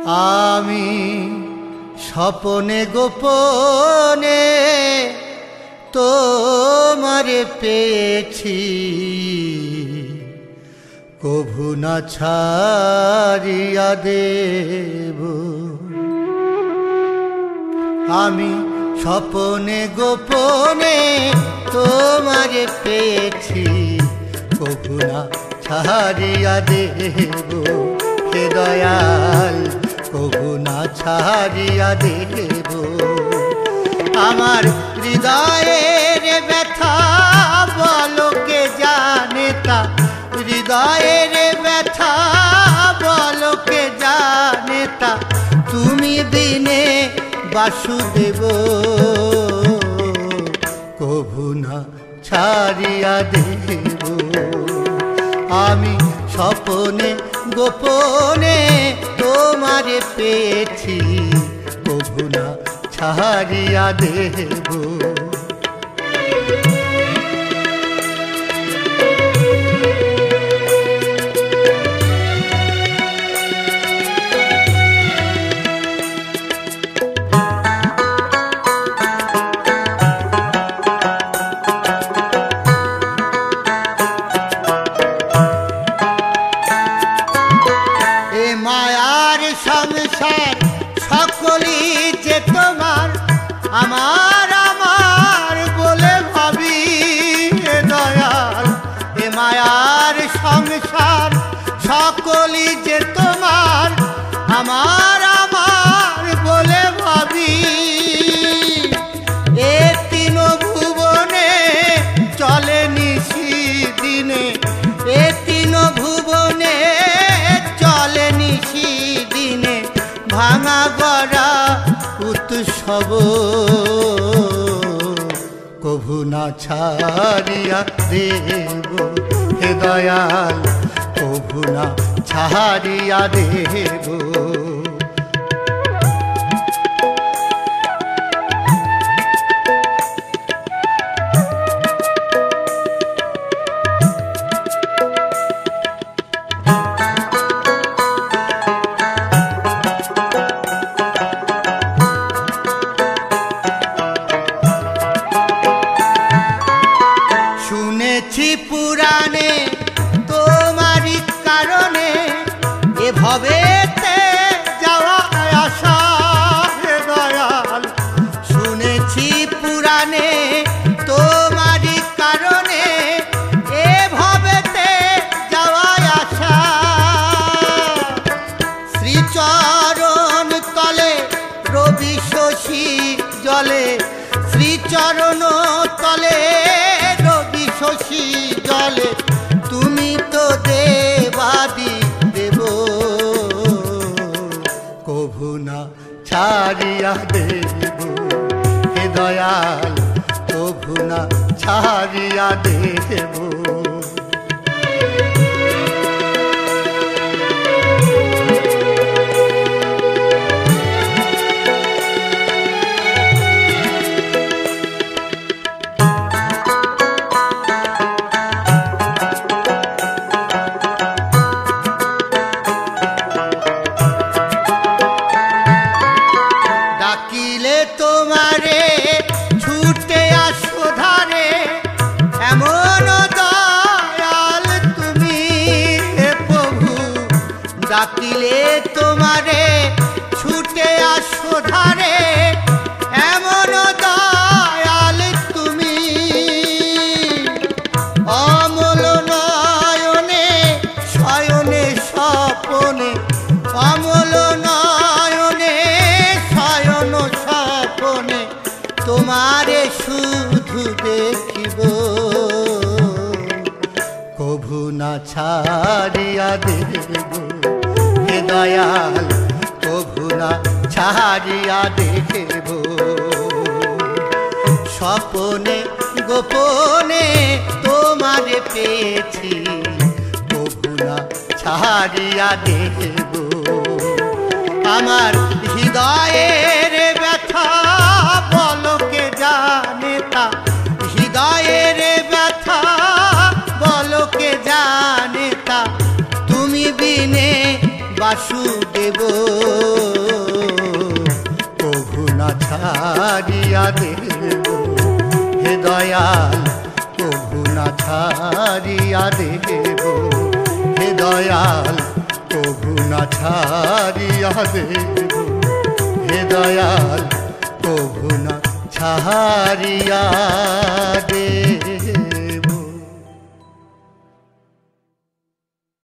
আমি স্বপনে গোপনে তোমারে পেয়েছি, কভু না ছাড়িয়া দেব। আমি স্বপনে গোপনে তোমারে পেয়েছি, কভু না ছাড়িয়া দেব। হে দয়াল, কভু না ছাড়িয়া দেব। আমার হৃদয়ের ব্যথা বলো কে জানে তা, হৃদয়ের ব্যথা বলো কে জানে তা, তুমি বিনে বাসুদেব, কভু না ছাড়িয়া দেব। আমি স্বপনে গোপনে তোমারে পেয়েছি, কভু না ছাড়িয়া দেব। মায়ার সংসার সকলই যে তোমার, আমার আমার বলে ভাবি। হে দয়াল, এ মায়ার সংসার সকলই যে তোমার, আমার আমার বলে ভাবি। এ তিন ভুবনে চলে নিশি দিনে, এ তিন ভুবনে চলে নিশি দিনে, ভাঙা গড়া উৎসব, কভু না ছাড়িয়া দেব। হে দয়াল, কভু না ছাড়িয়া দেব। শুনেছি পুরাণে তোমারই কারণে এ ভবেতে যাওয়া আসা। হে দয়াল, শুনেছি পুরাণে তোমারই কারণে এ ভবেতে যাওয়া আসা। শ্রীচরণ তলে রবি শশী জলে, শ্রীচরণ তলে রবি শশী জলে, তুমি তো দেবাদি দেব, কভু না ছাড়িয়া দেব। হে দয়াল, কভু না ছাড়িয়া দেব। ডাকিলে তোমারে ছুটে আসো ধারে, এমন দয়াল তুমি। হে প্রভু, ডাকিলে তোমারে ছুটে আসো ধারে, এমন দয়াল তুমি। অমল নয়নে শয়নে স্বপনে, অমল নয়নে শয়ন স্বপনে, তোমারে শুধু দেখিব, কভু না ছাড়িয়া দেব। হে দয়াল, কভু না ছাড়িয়া দেব। স্বপনে গোপনে তোমারে পেয়েছি, কভু না ছাড়িয়া দেব। আমার হৃদয়ের ব্যথা বলো কে জানে তা, হৃদয়ের ব্যথা বলো কে জানে তা, তুমি বিনে বাসুদেব প্রভু না ছাড়িয়া দেব হে দয়াল প্রভু না ছাড়িয়া দেব হে দয়াল প্রভু না ছাড়িয়া দেব হে দয়াল প্রভু না ছাড়িয়া দেব।